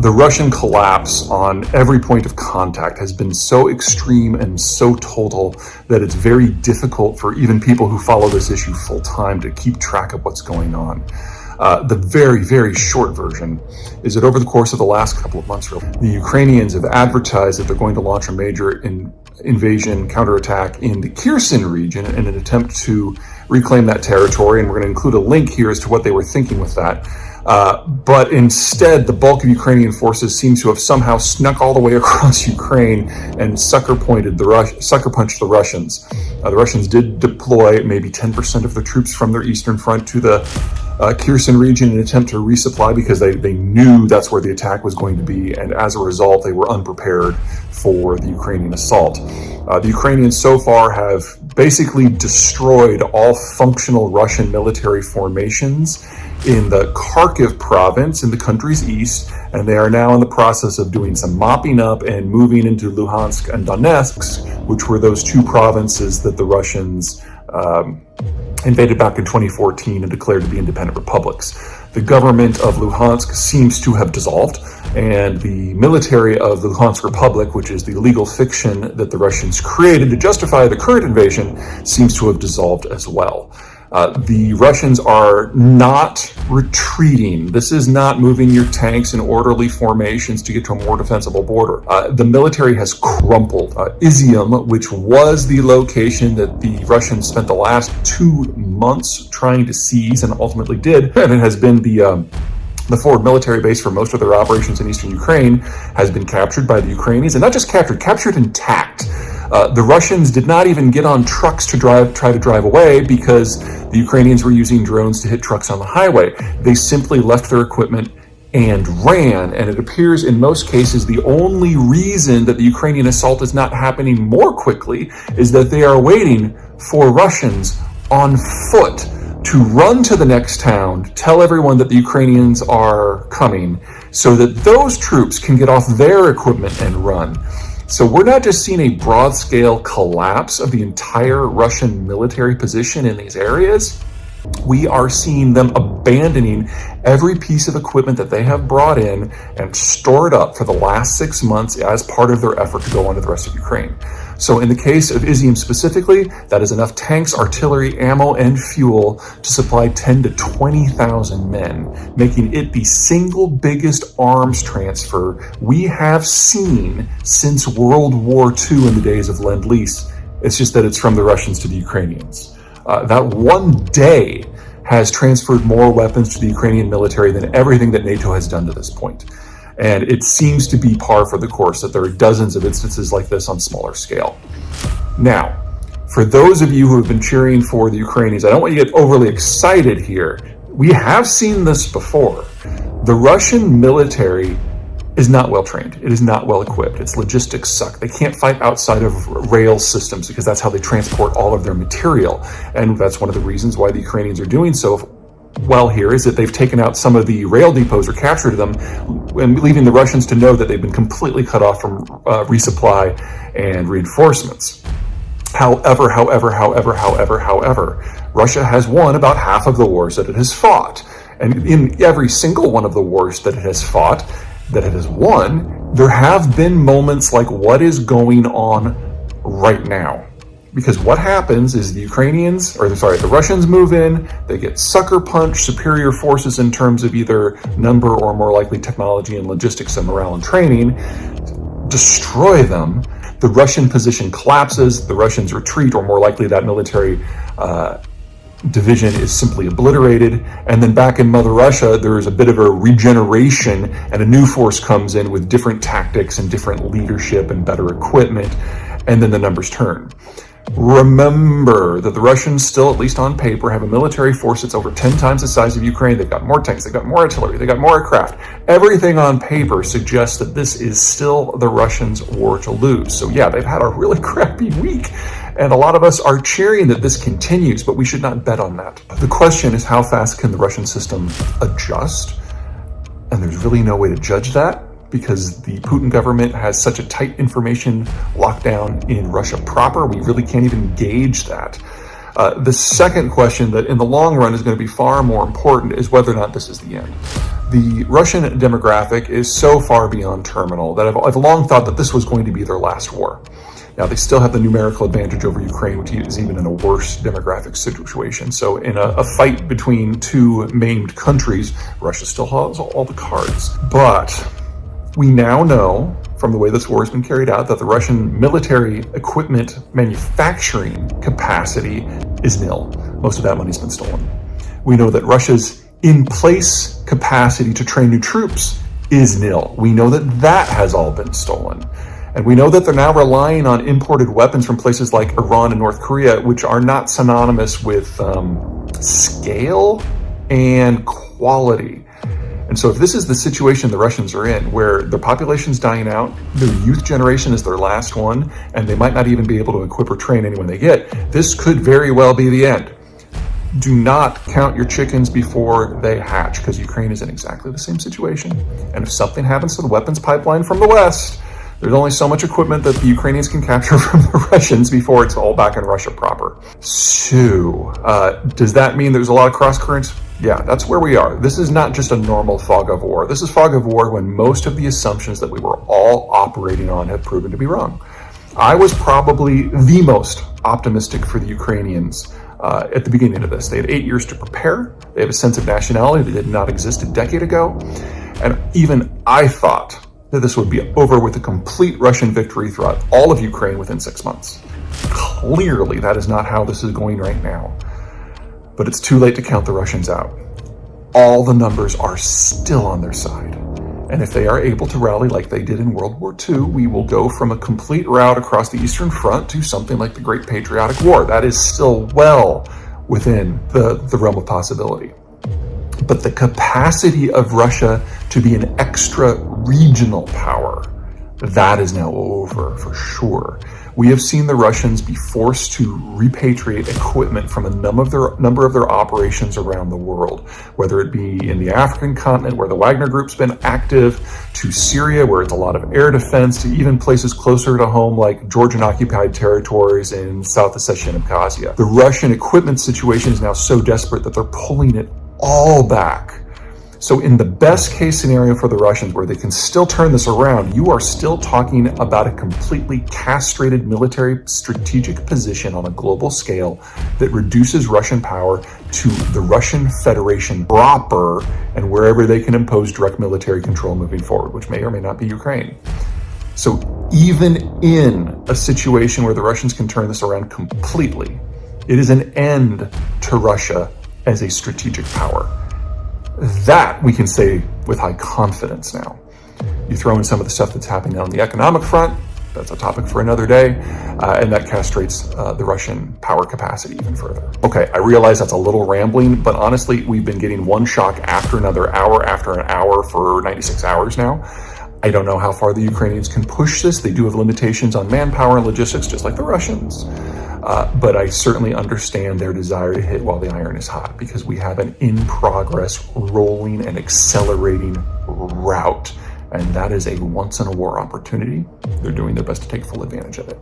The Russian collapse on every point of contact has been so extreme and so total that it's very difficult for even people who follow this issue full time to keep track of what's going on. The very, very short version is that over the course of the last couple of months, the Ukrainians have advertised that they're going to launch a major invasion counterattack in the Kherson region in an attempt to reclaim that territory. And we're going to include a link here as to what they were thinking with that. But instead, the bulk of Ukrainian forces seems to have somehow snuck all the way across Ukraine and sucker punched the Russians. The Russians did deploy maybe 10% of their troops from their eastern front to the Kherson region in an attempt to resupply because they knew that's where the attack was going to be, and as a result, they were unprepared for the Ukrainian assault. The Ukrainians so far have basically destroyed all functional Russian military formations in the Kharkiv province in the country's east, and they are now in the process of doing some mopping up and moving into Luhansk and Donetsk, which were those two provinces that the Russians invaded back in 2014 and declared to be independent republics. The government of Luhansk seems to have dissolved, and the military of the Luhansk Republic, which is the legal fiction that the Russians created to justify the current invasion, seems to have dissolved as well. The Russians are not retreating. This is not moving your tanks in orderly formations to get to a more defensible border. The military has crumpled. Izium, which was the location that the Russians spent the last 2 months trying to seize and ultimately did, and it has been the forward military base for most of their operations in eastern Ukraine, has been captured by the Ukrainians, and not just captured intact. The Russians did not even get on trucks to try to drive away because the Ukrainians were using drones to hit trucks on the highway. They simply left their equipment and ran, and it appears in most cases the only reason that the Ukrainian assault is not happening more quickly is that they are waiting for Russians on foot to run to the next town, tell everyone that the Ukrainians are coming, so that those troops can get off their equipment and run. So we're not just seeing a broad-scale collapse of the entire Russian military position in these areas. We are seeing them abandoning every piece of equipment that they have brought in and stored up for the last 6 months as part of their effort to go onto the rest of Ukraine. So in the case of Izium specifically, that is enough tanks, artillery, ammo, and fuel to supply 10 to 20,000 men, making it the single biggest arms transfer we have seen since World War II in the days of Lend-Lease. It's just that it's from the Russians to the Ukrainians. That one day has transferred more weapons to the Ukrainian military than everything that NATO has done to this point. And it seems to be par for the course that there are dozens of instances like this on smaller scale. Now, for those of you who have been cheering for the Ukrainians, I don't want you to get overly excited here. We have seen this before. The Russian military is not well trained. It is not well equipped. Its logistics suck. They can't fight outside of rail systems because that's how they transport all of their material. And that's one of the reasons why the Ukrainians are doing so well here, is that they've taken out some of the rail depots or captured them, and leaving the Russians to know that they've been completely cut off from resupply and reinforcements. However, Russia has won about half of the wars that it has fought. And in every single one of the wars that it has fought, that it has won, there have been moments like what is going on right now. Because what happens is the Russians move in, they get sucker punched, superior forces in terms of either number or more likely technology and logistics and morale and training, destroy them. The Russian position collapses, the Russians retreat, or more likely that military division is simply obliterated. And then back in Mother Russia, there is a bit of a regeneration and a new force comes in with different tactics and different leadership and better equipment. And then the numbers turn. Remember that the Russians still, at least on paper, have a military force that's over 10 times the size of Ukraine. They've got more tanks, they've got more artillery, they've got more aircraft. Everything on paper suggests that this is still the Russians' war to lose. So yeah, they've had a really crappy week. And a lot of us are cheering that this continues, but we should not bet on that. The question is, how fast can the Russian system adjust? And there's really no way to judge that, because the Putin government has such a tight information lockdown in Russia proper, we really can't even gauge that. The second question that in the long run is going to be far more important is whether or not this is the end. The Russian demographic is so far beyond terminal that I've long thought that this was going to be their last war. Now, they still have the numerical advantage over Ukraine, which is even in a worse demographic situation. So in a fight between two maimed countries, Russia still has all the cards. But we now know from the way this war has been carried out that the Russian military equipment manufacturing capacity is nil. Most of that money's been stolen. We know that Russia's in-place capacity to train new troops is nil. We know that that has all been stolen. And we know that they're now relying on imported weapons from places like Iran and North Korea, which are not synonymous with scale and quality. And so if this is the situation the Russians are in, where their population's dying out, their youth generation is their last one, and they might not even be able to equip or train anyone they get, this could very well be the end. Do not count your chickens before they hatch, because Ukraine is in exactly the same situation. And if something happens to the weapons pipeline from the West, there's only so much equipment that the Ukrainians can capture from the Russians before it's all back in Russia proper. So, does that mean there's a lot of cross currents? Yeah, that's where we are. This is not just a normal fog of war. This is fog of war when most of the assumptions that we were all operating on have proven to be wrong. I was probably the most optimistic for the Ukrainians at the beginning of this. They had 8 years to prepare. They have a sense of nationality that did not exist a decade ago. And even I thought that this would be over with a complete Russian victory throughout all of Ukraine within 6 months. Clearly, that is not how this is going right now. But it's too late to count the Russians out. All the numbers are still on their side. And if they are able to rally like they did in World War II, we will go from a complete rout across the Eastern Front to something like the Great Patriotic War. That is still well within the realm of possibility. But the capacity of Russia to be an extra regional power, that is now over for sure. We have seen the Russians be forced to repatriate equipment from a number of their operations around the world, whether it be in the African continent, where the Wagner Group's been active, to Syria, where it's a lot of air defense, to even places closer to home like Georgian-occupied territories in South Ossetia and Abkhazia. The Russian equipment situation is now so desperate that they're pulling it all back. So in the best case scenario for the Russians, where they can still turn this around, you are still talking about a completely castrated military strategic position on a global scale that reduces Russian power to the Russian Federation proper and wherever they can impose direct military control moving forward, which may or may not be Ukraine. So even in a situation where the Russians can turn this around completely, it is an end to Russia as a strategic power. That we can say with high confidence now. You throw in some of the stuff that's happening on the economic front, that's a topic for another day, and that castrates the Russian power capacity even further. Okay, I realize that's a little rambling, but honestly, we've been getting one shock after another, hour after an hour for 96 hours now. I don't know how far the Ukrainians can push this. They do have limitations on manpower and logistics, just like the Russians. But I certainly understand their desire to hit while the iron is hot, because we have an in-progress, rolling and accelerating rout. And that is a once-in-a-war opportunity. They're doing their best to take full advantage of it.